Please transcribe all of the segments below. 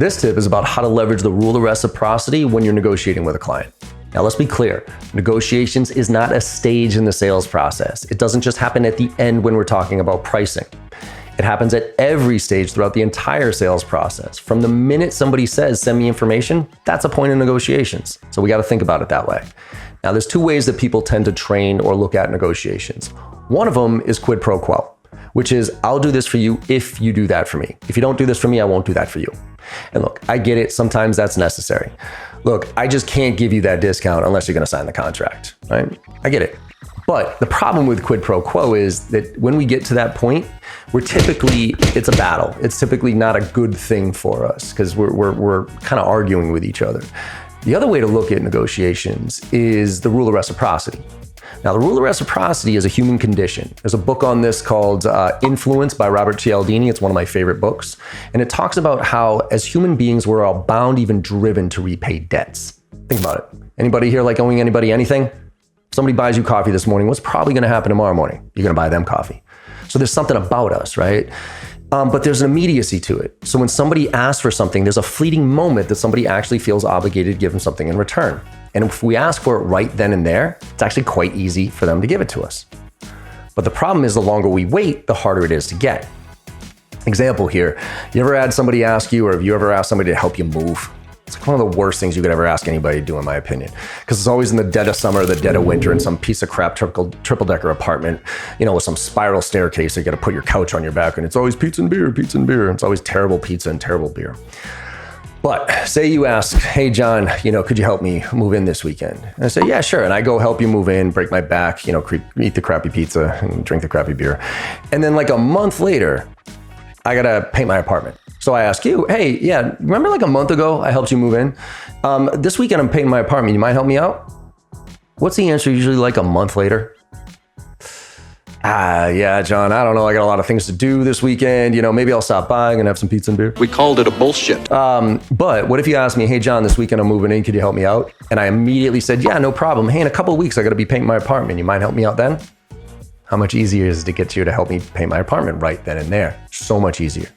This tip is about how to leverage the rule of reciprocity when you're negotiating with a client. Now, let's be clear. Negotiations is not a stage in the sales process. It doesn't just happen at the end when we're talking about pricing. It happens at every stage throughout the entire sales process. From the minute somebody says, send me information, that's a point in negotiations. So we got to think about it that way. Now, there's two ways that people tend to train or look at negotiations. One of them is quid pro quo, which is I'll do this for you if you do that for me. If you don't do this for me, I won't do that for you. And look, I get it. Sometimes that's necessary. Look, I just can't give you that discount unless you're going to sign the contract, right? I get it. But the problem with quid pro quo is that when we get to that point, it's a battle. It's typically not a good thing for us because we're kind of arguing with each other. The other way to look at negotiations is the rule of reciprocity. Now, the rule of reciprocity is a human condition. There's a book on this called Influence by Robert Cialdini. It's one of my favorite books. And it talks about how, as human beings, we're all bound, even driven to repay debts. Think about it. Anybody here like owing anybody anything? If somebody buys you coffee this morning, what's probably going to happen tomorrow morning? You're going to buy them coffee. So there's something about us, right? But there's an immediacy to it. So when somebody asks for something, there's a fleeting moment that somebody actually feels obligated to give them something in return. And if we ask for it right then and there, it's actually quite easy for them to give it to us. But the problem is the longer we wait, the harder it is to get. Example here, you ever had somebody ask you, or have you ever asked somebody to help you move? It's like one of the worst things you could ever ask anybody to do, in my opinion, because it's always in the dead of summer, the dead of winter, in some piece of crap triple-decker apartment, with some spiral staircase. You got to put your couch on your back, and it's always pizza and beer, pizza and beer. It's always terrible pizza and terrible beer. But say you ask, hey, John, could you help me move in this weekend? And I say, yeah, sure. And I go help you move in, break my back, eat the crappy pizza and drink the crappy beer. And then like a month later, I got to paint my apartment. So I ask you, hey, yeah, remember like a month ago, I helped you move in? This weekend, I'm painting my apartment. You might help me out? What's the answer usually like a month later? Yeah, John, I don't know. I got a lot of things to do this weekend. Maybe I'll stop by and have some pizza and beer. We called it a bullshit. But what if you asked me, hey, John, this weekend I'm moving in. Could you help me out? And I immediately said, yeah, no problem. Hey, in a couple of weeks, I got to be painting my apartment. You mind help me out then? How much easier is it to get you to help me paint my apartment right then and there? So much easier.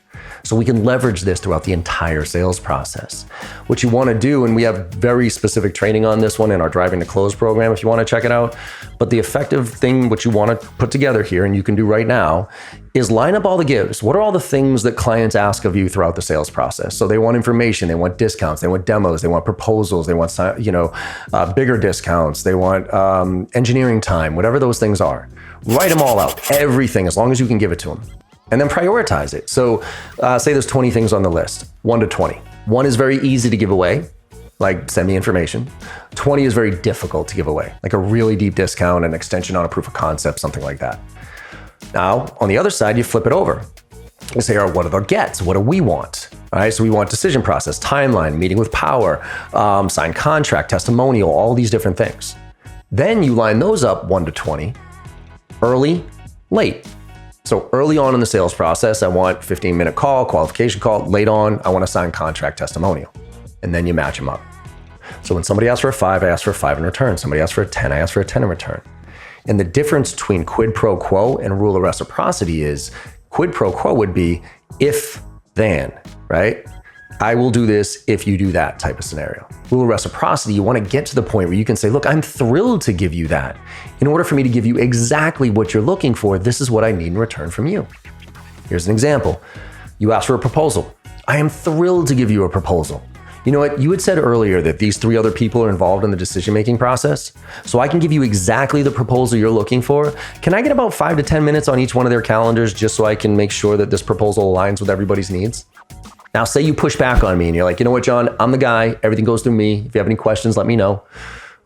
So we can leverage this throughout the entire sales process. What you want to do, and we have very specific training on this one in our Driving to Close program if you want to check it out. But the effective thing, what you want to put together here, and you can do right now, is line up all the gives. What are all the things that clients ask of you throughout the sales process? So they want information, they want discounts, they want demos, they want proposals, they want bigger discounts, they want engineering time, whatever those things are. Write them all out, everything, as long as you can give it to them. And then prioritize it. So say there's 20 things on the list, 1 to 20. 1 is very easy to give away, like send me information. 20 is very difficult to give away, like a really deep discount, an extension on a proof of concept, something like that. Now, on the other side, you flip it over. You say, all right, what are the gets? What do we want? All right, so we want decision process, timeline, meeting with power, signed contract, testimonial, all these different things. Then you line those up 1 to 20, early, late. So early on in the sales process, I want 15-minute call, qualification call. Late on, I want to sign contract testimonial. And then you match them up. So when somebody asks for a 5, I ask for a 5 in return. Somebody asks for a 10, I ask for a 10 in return. And the difference between quid pro quo and rule of reciprocity is quid pro quo would be if then, right? I will do this if you do that type of scenario. Rule of reciprocity, you want to get to the point where you can say, look, I'm thrilled to give you that. In order for me to give you exactly what you're looking for, this is what I need in return from you. Here's an example. You ask for a proposal. I am thrilled to give you a proposal. You know what? You had said earlier that these 3 other people are involved in the decision-making process. So I can give you exactly the proposal you're looking for. Can I get about 5 to 10 minutes on each one of their calendars just so I can make sure that this proposal aligns with everybody's needs? Now, say you push back on me and you're like, you know what, John, I'm the guy. Everything goes through me. If you have any questions, let me know.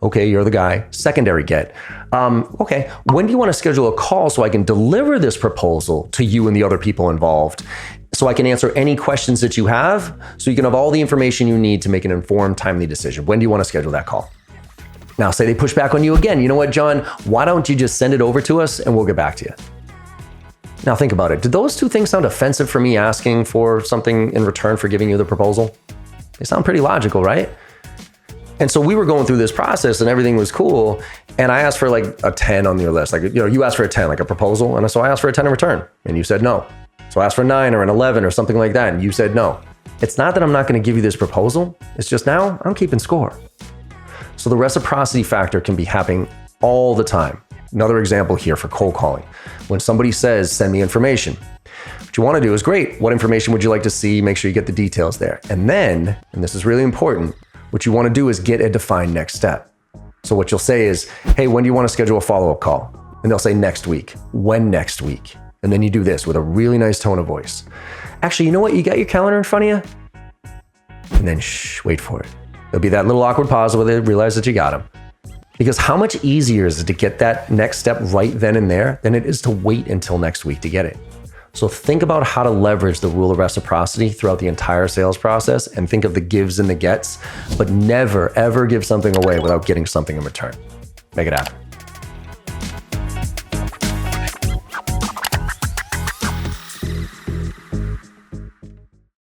Okay, you're the guy. Secondary get. Okay, when do you want to schedule a call so I can deliver this proposal to you and the other people involved so I can answer any questions that you have so you can have all the information you need to make an informed, timely decision? When do you want to schedule that call? Now, say they push back on you again. You know what, John, why don't you just send it over to us and we'll get back to you? Now think about it. Did those 2 things sound offensive for me asking for something in return for giving you the proposal? They sound pretty logical, right? And so we were going through this process and everything was cool. And I asked for like a 10 on your list. Like, you asked for a 10, like a proposal. And so I asked for a 10 in return and you said no. So I asked for a 9 or an 11 or something like that. And you said no. It's not that I'm not going to give you this proposal. It's just now I'm keeping score. So the reciprocity factor can be happening all the time. Another example here for cold calling. When somebody says, send me information, what you want to do is, great, what information would you like to see? Make sure you get the details there. And then, and this is really important, what you want to do is get a defined next step. So what you'll say is, hey, when do you want to schedule a follow-up call? And they'll say next week. When next week? And then you do this with a really nice tone of voice. Actually, you know what? You got your calendar in front of you? And then wait for it. There'll be that little awkward pause where they realize that you got them. Because how much easier is it to get that next step right then and there than it is to wait until next week to get it? So think about how to leverage the rule of reciprocity throughout the entire sales process and think of the gives and the gets, but never, ever give something away without getting something in return. Make it happen.